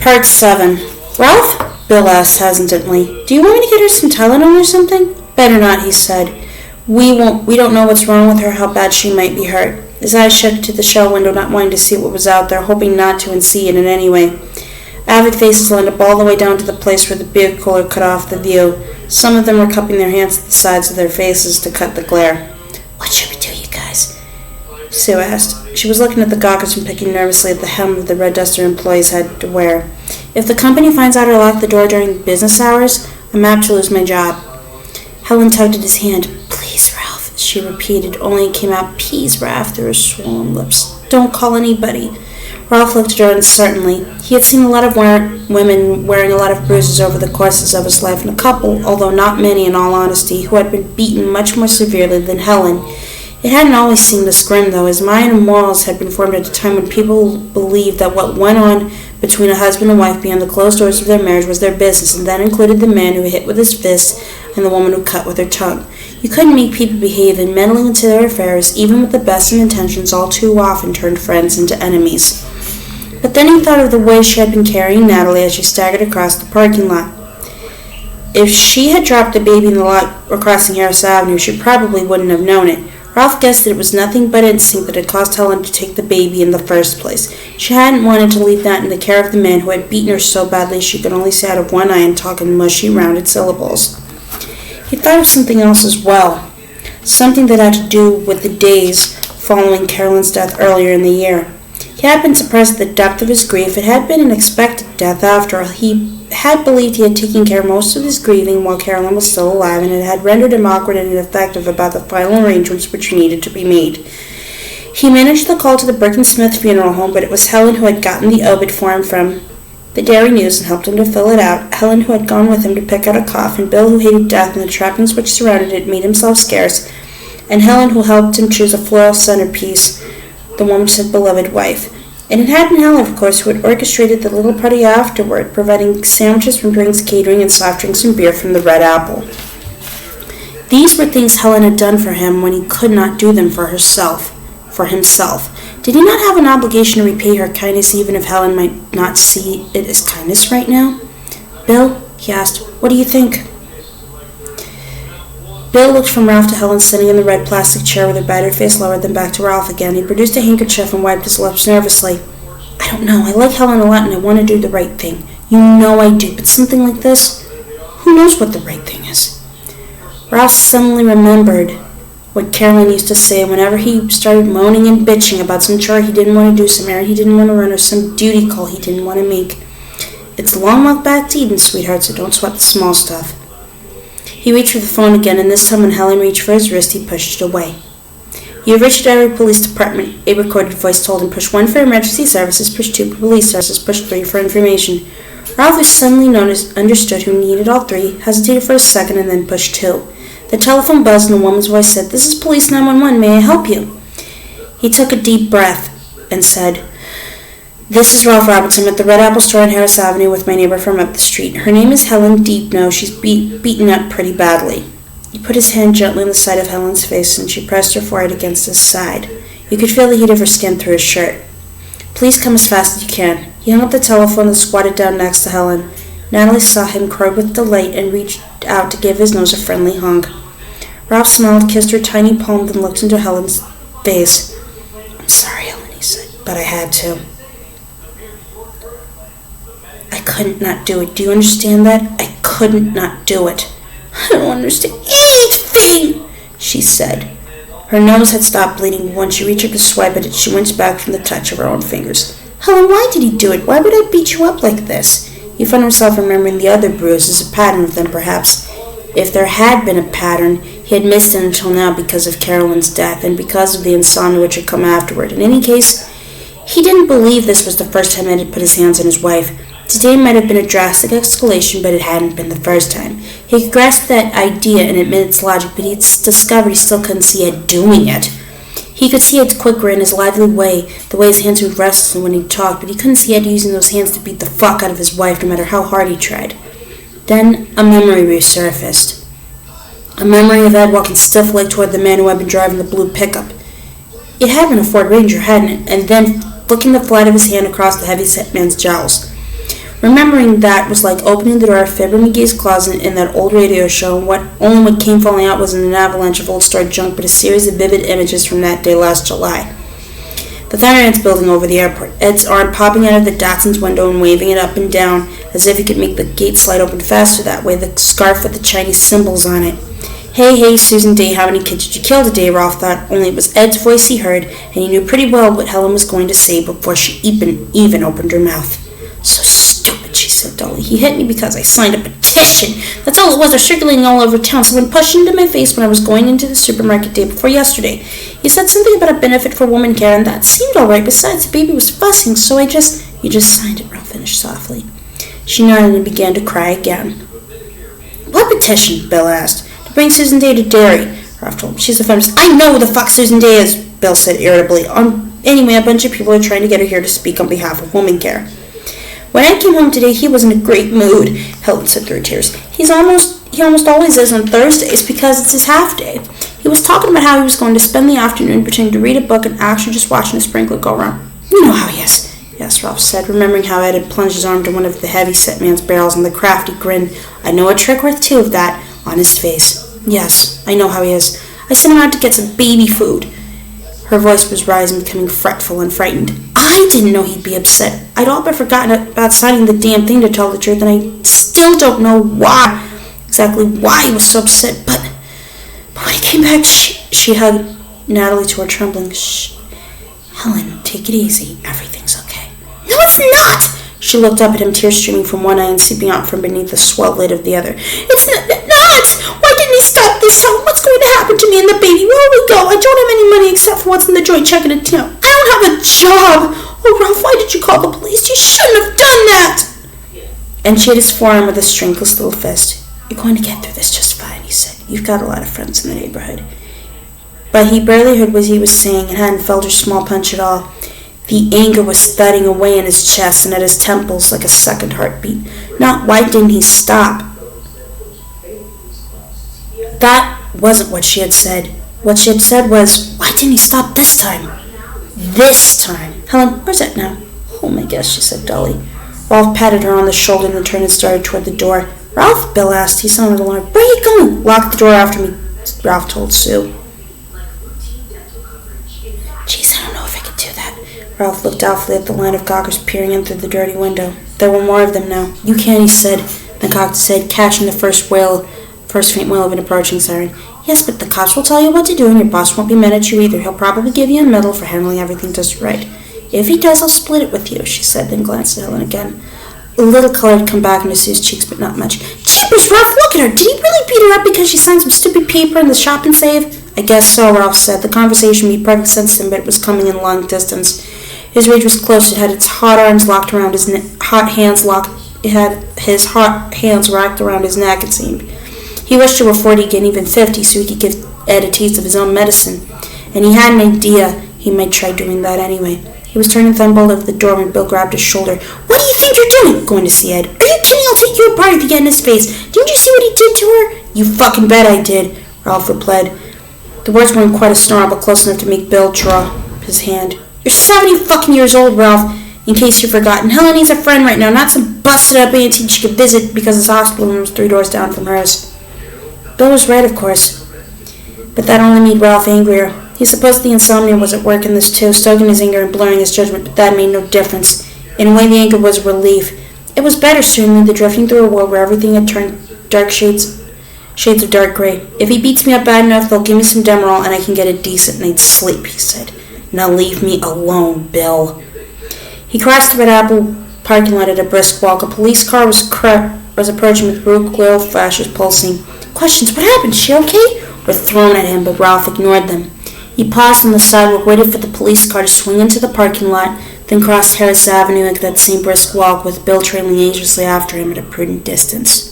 Part 7. Ralph? Bill asked hesitantly. Do you want me to get her some Tylenol or something? Better not, he said. We don't know what's wrong with her, how bad she might be hurt. His eyes shifted to the show window, not wanting to see what was out there, hoping not to and see it in any way. Avid faces lined up all the way down to the place where the beer cooler cut off the view. Some of them were cupping their hands to the sides of their faces to cut the glare. What should we do, you guys? Sue asked. She was looking at the gawkers and picking nervously at the hem of the red duster employees had to wear. If the company finds out I locked the door during business hours, I'm apt to lose my job. Helen tugged at his hand. Please, Ralph, she repeated, only it came out peas Ralph through her swollen lips. Don't call anybody. Ralph looked at her uncertainly. He had seen a lot of women wearing a lot of bruises over the courses of his life, and a couple, although not many in all honesty, who had been beaten much more severely than Helen. It hadn't always seemed this grim, though. His mind and morals had been formed at a time when people believed that what went on between a husband and wife beyond the closed doors of their marriage was their business, and that included the man who hit with his fist and the woman who cut with her tongue. You couldn't make people behave, and meddling into their affairs, even with the best of intentions, all too often turned friends into enemies. But then he thought of the way she had been carrying Natalie as she staggered across the parking lot. If she had dropped the baby in the lot or crossing Harris Avenue, she probably wouldn't have known it. Ralph guessed that it was nothing but instinct that had caused Helen to take the baby in the first place. She hadn't wanted to leave that in the care of the man who had beaten her so badly she could only see out of one eye and talk in mushy, rounded syllables. He thought of something else as well, something that had to do with the days following Carolyn's death earlier in the year. He had been surprised at the depth of his grief. It had been an expected death after all. He had believed he had taken care of most of his grieving while Carolyn was still alive, and it had rendered him awkward and ineffective about the final arrangements which needed to be made. He managed the call to the Brick and Smith funeral home, but it was Helen who had gotten the obit for him from the Dairy News and helped him to fill it out. Helen who had gone with him to pick out a coffin, Bill who hated death and the trappings which surrounded it made himself scarce, and Helen who helped him choose a floral centerpiece, the woman's beloved wife. And it had been Helen, of course, who had orchestrated the little party afterward, providing sandwiches from Drinks Catering and soft drinks and beer from the Red Apple. These were things Helen had done for him when he could not do them for himself. Did he not have an obligation to repay her kindness even if Helen might not see it as kindness right now? Bill, he asked, what do you think? Bill looked from Ralph to Helen sitting in the red plastic chair with her battered face lowered, then back to Ralph again. He produced a handkerchief and wiped his lips nervously. I don't know. I like Helen a lot and I want to do the right thing. You know I do, but something like this, who knows what the right thing is? Ralph suddenly remembered what Carolyn used to say whenever he started moaning and bitching about some chore he didn't want to do, some errand he didn't want to run, or some duty call he didn't want to make. It's a long walk back to Eden, sweetheart, so don't sweat the small stuff. He reached for the phone again, and this time when Helen reached for his wrist, he pushed it away. You have reached Area Police Department, a recorded voice told him. Push 1 for emergency services, push 2 for police services, push 3 for information. Ralph, who suddenly understood who needed all 3, hesitated for a second and then pushed 2. The telephone buzzed and the woman's voice said, This is Police 911, may I help you? He took a deep breath and said, This is Ralph Robertson at the Red Apple store on Harris Avenue with my neighbor from up the street. Her name is Helen Deepno. She's beaten up pretty badly. He put his hand gently on the side of Helen's face, and she pressed her forehead against his side. You could feel the heat of her skin through his shirt. Please come as fast as you can. He hung up the telephone and squatted down next to Helen. Natalie saw him, crowed with delight, and reached out to give his nose a friendly hug. Ralph smiled, kissed her tiny palm, then looked into Helen's face. I'm sorry, Helen, he said, but I had to. I couldn't not do it. Do you understand that? I couldn't not do it. I don't understand anything, she said. Her nose had stopped bleeding. Once she reached up to swipe at it, she winced back from the touch of her own fingers. Helen, why did he do it? Why would I beat you up like this? He found himself remembering the other bruises, a pattern of them perhaps. If there had been a pattern, he had missed it until now because of Carolyn's death and because of the insomnia which had come afterward. In any case, he didn't believe this was the first time Ed had put his hands on his wife. Today might have been a drastic escalation, but it hadn't been the first time. He could grasp that idea and admit its logic, but he discovered he still couldn't see Ed doing it. He could see Ed's quick grin, his lively way, the way his hands would wrestle when he talked, but he couldn't see Ed using those hands to beat the fuck out of his wife, no matter how hard he tried. Then a memory resurfaced. A memory of Ed walking stiff-legged toward the man who had been driving the blue pickup. It had been a Ford Ranger, hadn't it? And then flicking the flat of his hand across the heavy-set man's jowls. Remembering that was like opening the door of Fibber McGee's closet in that old radio show, and what came falling out wasn't an avalanche of old star junk, but a series of vivid images from that day last July. The Thunder Ants building over the airport, Ed's arm popping out of the Datsun's window and waving it up and down as if he could make the gate slide open faster that way, the scarf with the Chinese symbols on it. Hey, Susan Day, how many kids did you kill today? Ralph thought, only it was Ed's voice he heard, and he knew pretty well what Helen was going to say before she even opened her mouth. So stupid, she said dully. He hit me because I signed a petition. That's all it was. They're circulating all over town. Someone pushed into my face when I was going into the supermarket day before yesterday. He said something about a benefit for woman care, and that seemed all right. Besides, the baby was fussing, so You just signed it, Ralph finished softly. She nodded and began to cry again. What petition? Bill asked. To bring Susan Day to Derry, Ralph told him. She's a feminist. I know who the fuck Susan Day is, Bill said irritably. Anyway, a bunch of people are trying to get her here to speak on behalf of woman care. When Ed came home today, he was in a great mood, Helen said through tears. He almost always is on Thursdays because it's his half day. He was talking about how he was going to spend the afternoon pretending to read a book and actually just watching a sprinkler go around. You know how he is, yes, Ralph said, remembering how Ed had plunged his arm to one of the heavy-set man's barrels and the crafty grin, I know a trick worth two of that, on his face. Yes, I know how he is. I sent him out to get some baby food. Her voice was rising, becoming fretful and frightened. I didn't know he'd be upset. I'd all but forgotten about signing the damn thing, to tell the truth, and I still don't know exactly why he was so upset, but when he came back, she hugged Natalie to her trembling. Shh. Helen, take it easy. Everything's okay. No, it's not! She looked up at him, tears streaming from one eye and seeping out from beneath the swelled lid of the other. It's not! Why didn't he stop this? Helen, what's going to happen to me and the baby? Where will we go? I don't have any money except for what's in the joint check and a tip. I don't have a job! Oh, Ralph, why did you call the police? You shouldn't have done that! And she hit his forearm with a strengthless little fist. You're going to get through this just fine, he said. You've got a lot of friends in the neighborhood. But he barely heard what he was saying and hadn't felt her small punch at all. The anger was thudding away in his chest and at his temples like a second heartbeat. Not why didn't he stop? That wasn't what she had said. What she had said was, why didn't he stop this time? This time. Helen, where's Ed now? Home, I guess, she said dully. Ralph patted her on the shoulder and then turned and started toward the door. Ralph, Bill asked. He sounded alarmed. Where are you going? Lock the door after me, Ralph told Sue. Geez, I don't know if I could do that. Ralph looked doubtfully at the line of gawkers peering in through the dirty window. There were more of them now. You can, he said. The cock said, catching the first faint wail of an approaching siren. Yes, but the cops will tell you what to do, and your boss won't be mad at you either. He'll probably give you a medal for handling everything just right. If he does, I'll split it with you, she said, then glanced at Helen again. A little color had come back into Sue's cheeks, but not much. Jeepers, Ralph, look at her! Did he really beat her up because she signed some stupid paper in the shop and save? I guess so, Ralph said. The conversation made perfect sense to him, but it was coming in long distance. His rage was close. It had its hot arms locked around his It had his hot hands wrapped around his neck, it seemed. He wished he were 40 again, even 50, so he could give Ed a taste of his own medicine. And he had an idea he might try doing that anyway. He was turning Thunderbolt over the door when Bill grabbed his shoulder. What do you think you're doing? Going to see Ed. Are you kidding? I'll take you apart if you get in his face. Didn't you see what he did to her? You fucking bet I did, Ralph replied. The words weren't quite a snarl, but close enough to make Bill draw his hand. You're 70 fucking years old, Ralph, in case you've forgotten. Helen needs a friend right now, not some busted-up auntie she could visit because his hospital room was 3 doors down from hers. Bill was right, of course, but that only made Ralph angrier. He supposed the insomnia was at work in this too, stoking his anger and blurring his judgment, but that made no difference. In a way, the anger was a relief. It was better, certainly, than drifting through a world where everything had turned dark shades of dark gray. If he beats me up bad enough, they'll give me some Demerol and I can get a decent night's sleep, he said. Now leave me alone, Bill. He crossed the Red Apple parking lot at a brisk walk. A police car was approaching with blue flashes pulsing. Questions, what happened? Is she okay? Were thrown at him, but Ralph ignored them. He paused on the sidewalk, waited for the police car to swing into the parking lot, then crossed Harris Avenue at that same brisk walk with Bill trailing anxiously after him at a prudent distance.